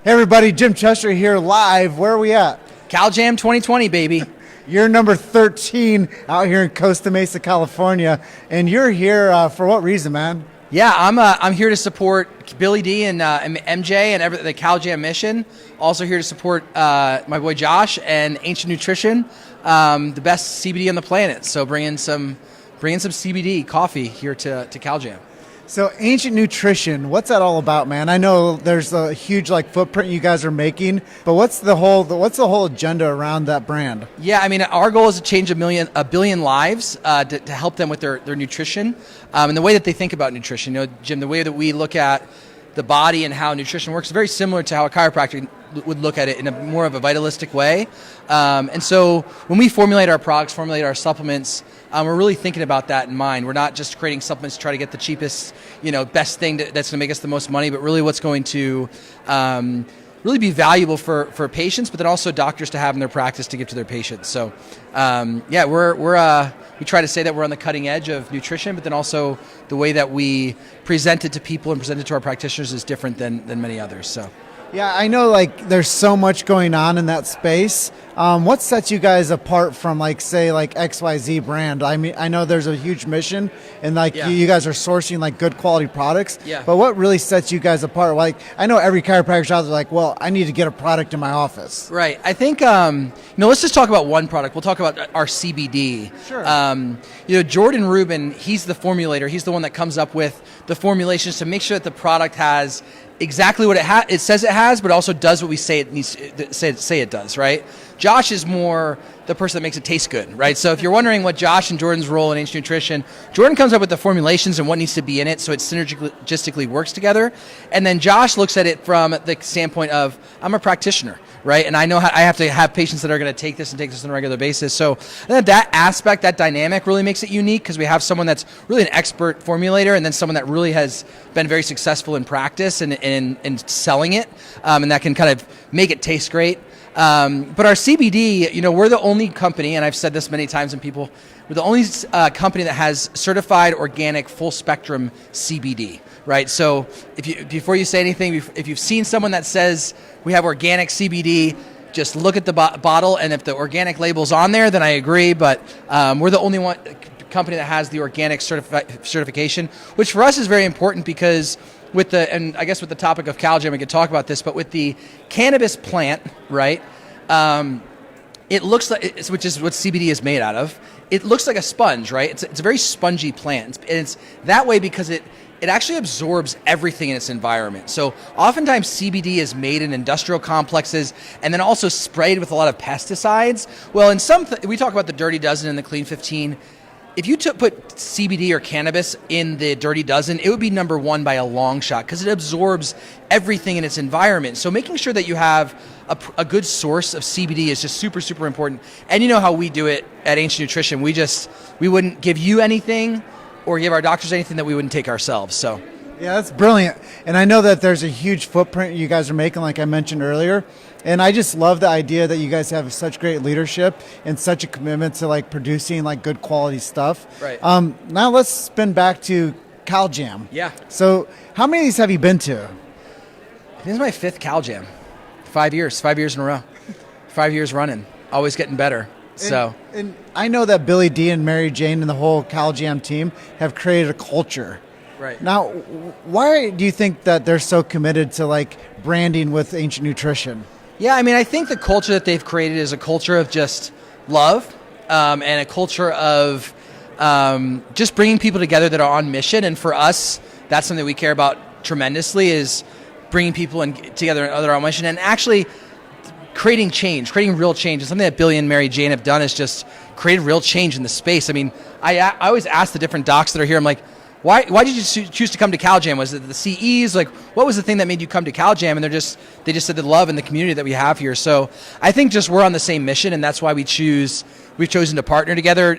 Hey everybody, Jim Chester here live. Where are we at? CalJam 2020, baby. You're number 13 out here in Costa Mesa, California, and you're here for what reason, man? Yeah, I'm here to support Billy D and MJ and the CalJam mission. Also here to support my boy Josh and Ancient Nutrition, the best CBD on the planet. So bringing some CBD coffee here to CalJam. So Ancient Nutrition, what's that all about, man? I know there's a huge footprint you guys are making, but what's the whole agenda around that brand? Yeah, I mean, our goal is to change a billion lives to help them with their nutrition and the way that they think about nutrition. You know, Jim, the way that we look at the body and how nutrition works is very similar to how a chiropractor would look at it in a more of a vitalistic way. And so when we formulate our products, formulate our supplements, we're really thinking about that in mind. We're not just creating supplements to try to get the cheapest, best thing that's going to make us the most money, but really what's going to really be valuable for patients, but then also doctors to have in their practice to give to their patients. So we try to say that we're on the cutting edge of nutrition, but then also the way that we present it to people and present it to our practitioners is different than many others. So. Yeah, I know there's so much going on in that space. What sets you guys apart from say XYZ brand? I mean, I know there's a huge mission and you guys are sourcing good quality products. Yeah. But what really sets you guys apart? I know every chiropractor's out there well, I need to get a product in my office. Right. I think let's just talk about one product. We'll talk about our CBD. Sure. Jordan Rubin, he's the formulator. He's the one that comes up with the formulations to make sure that the product has exactly what it says it has, but also does what we say it needs say it does, right? Josh is more the person that makes it taste good, right? So if you're wondering what Josh and Jordan's role in Ancient Nutrition, Jordan comes up with the formulations and what needs to be in it so it synergistically works together. And then Josh looks at it from the standpoint of, I'm a practitioner, right? And I know I have to have patients that are going to take this on a regular basis. So that aspect, that dynamic really makes it unique because we have someone that's really an expert formulator and then someone that really has been very successful in practice and in selling it, and that can kind of make it taste great. But our CBD, we're the only company, and I've said this many times, and we're the only company that has certified organic full spectrum CBD, right? So before you say anything, if you've seen someone that says we have organic CBD, just look at the bottle, and if the organic label's on there, then I agree. But we're the only one company that has the organic certification, which for us is very important because and I guess with the topic of CalJam, we could talk about this, but with the cannabis plant, right, it looks like, which is what CBD is made out of, it looks like a sponge, right? It's a very spongy plant. And it's that way because it actually absorbs everything in its environment. So oftentimes CBD is made in industrial complexes and then also sprayed with a lot of pesticides. Well, we talk about the Dirty Dozen and the Clean 15. If you put CBD or cannabis in the Dirty Dozen, it would be number one by a long shot because it absorbs everything in its environment. So making sure that you have a good source of CBD is just super, super important. And you know how we do it at Ancient Nutrition. We wouldn't give you anything or give our doctors anything that we wouldn't take ourselves. So. Yeah, that's brilliant. And I know that there's a huge footprint you guys are making, like I mentioned earlier. And I just love the idea that you guys have such great leadership and such a commitment to producing good quality stuff. Right. Now let's spin back to CalJam. Yeah. So how many of these have you been to? This is my 5th CalJam. 5 years in a row. 5 years running. Always getting better. And I know that Billy D and Mary Jane and the whole CalJam team have created a culture. Right. Now, why do you think that they're so committed to branding with Ancient Nutrition? Yeah, I mean, I think the culture that they've created is a culture of just love and a culture of just bringing people together that are on mission. And for us, that's something we care about tremendously is bringing people together that are on mission and actually creating real change. And something that Billy and Mary Jane have done is just created real change in the space. I mean, I always ask the different docs that are here, I'm like, why did you choose to come to CalJam? Was it the CEs? What was the thing that made you come to CalJam? And they just said the love and the community that we have here. So I think just we're on the same mission, and that's why we've chosen to partner together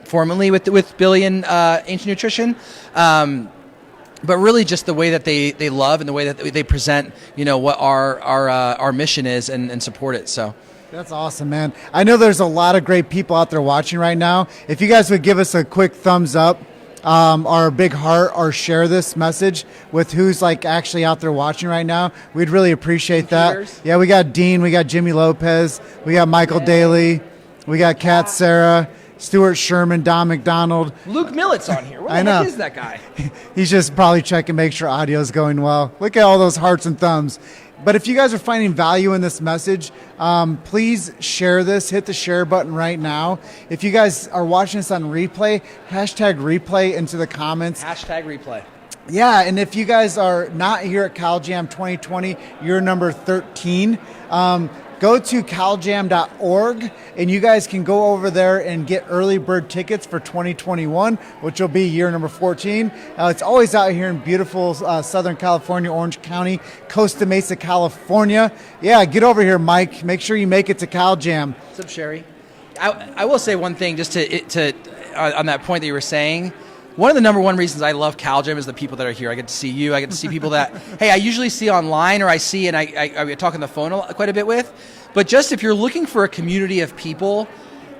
formally with Billy and Ancient Nutrition. But really just the way that they love and the way that they present, what our mission is and support it. So. That's awesome, man. I know there's a lot of great people out there watching right now. If you guys would give us a quick thumbs up, our big heart or share this message with who's like actually out there watching right now. We'd really appreciate that. Yeah, we got Dean, we got Jimmy Lopez, we got Michael Daly, we got Kat Sarah, Stuart Sherman, Don McDonald. Luke Millett's on here. What the heck is that guy? He's just probably checking, make sure audio's going well. Look at all those hearts and thumbs. But if you guys are finding value in this message, please share this. Hit the share button right now. If you guys are watching this on replay, hashtag replay into the comments. Hashtag replay. Yeah, and if you guys are not here at CalJam 2020, you're number 13. Go to caljam.org, and you guys can go over there and get early bird tickets for 2021, which will be year number 14. It's always out here in beautiful Southern California, Orange County, Costa Mesa, California. Yeah, get over here, Mike. Make sure you make it to CalJam. What's up, Sherry? I will say one thing just to on that point that you were saying. One of the number one reasons I love CalJam is the people that are here. I get to see you. I get to see people that, hey, I usually see online or I see and I talk on the phone quite a bit with. But just if you're looking for a community of people,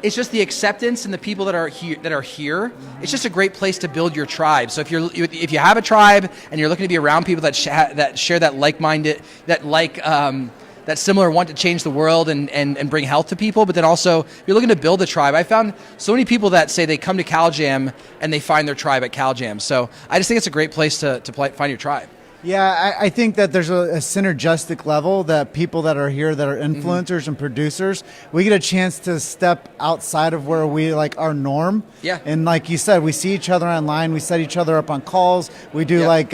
it's just the acceptance and the people that are here. It's just a great place to build your tribe. So if you have a tribe and you're looking to be around people that share that like-minded, that similar want to change the world and bring health to people, but then also if you're looking to build a tribe. I found so many people that say they come to CalJam and they find their tribe at CalJam. So I just think it's a great place to find your tribe. Yeah, I think that there's a synergistic level that people that are here that are influencers and producers, we get a chance to step outside of where we like our norm. Yeah. And like you said, we see each other online, we set each other up on calls, we do like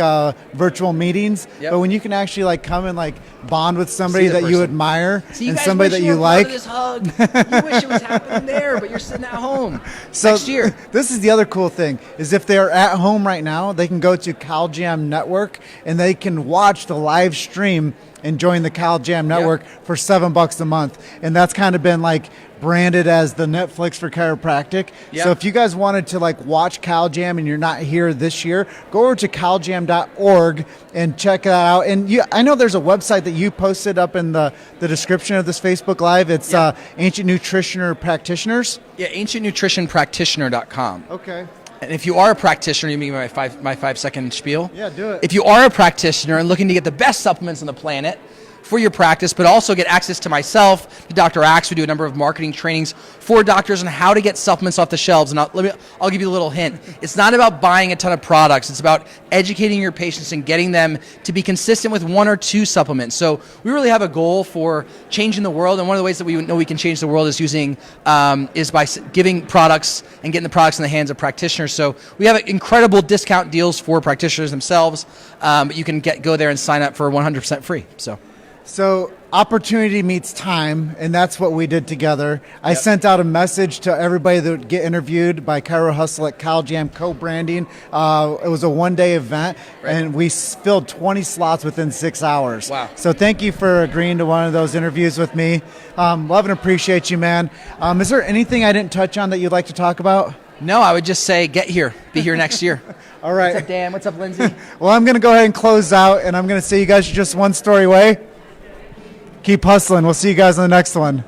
virtual meetings. But when you can actually like come and like bond with somebody that you admire and somebody that you like. This hug. You wish it was happening there, but you're sitting at home. So next year. This is the other cool thing is if they're at home right now, they can go to CalJam Network and they can watch the live stream and join the CalJam Network for $7 a month. And that's kind of been like branded as the Netflix for chiropractic. So if you guys wanted to like watch CalJam and you're not here this year, go over to caljam.org and check that out. And I know there's a website that you posted up in the description of this Facebook Live. It's Ancient Nutritioner Practitioners. Yeah, ancientnutritionpractitioner.com. Okay. And if you are a practitioner, you mean my 5-second spiel? Yeah, do it. If you are a practitioner and looking to get the best supplements on the planet for your practice, but also get access to myself, to Dr. Axe, we do a number of marketing trainings for doctors on how to get supplements off the shelves. And I'll give you a little hint. It's not about buying a ton of products. It's about educating your patients and getting them to be consistent with 1 or 2 supplements. So we really have a goal for changing the world. And one of the ways that we know we can change the world is is by giving products and getting the products in the hands of practitioners. So we have incredible discount deals for practitioners themselves. But you can go there and sign up for 100% free. So opportunity meets time, and that's what we did together. I sent out a message to everybody that would get interviewed by Chiro Hustle at CalJam co-branding. It was a one-day event, and we filled 20 slots within 6 hours. Wow. So thank you for agreeing to one of those interviews with me. Love and appreciate you, man. Is there anything I didn't touch on that you'd like to talk about? No, I would just say get here. Be here next year. All right. What's up, Dan? What's up, Lindsay? Well, I'm going to go ahead and close out, and I'm going to say you guys are just one story away. Keep hustling. We'll see you guys on the next one.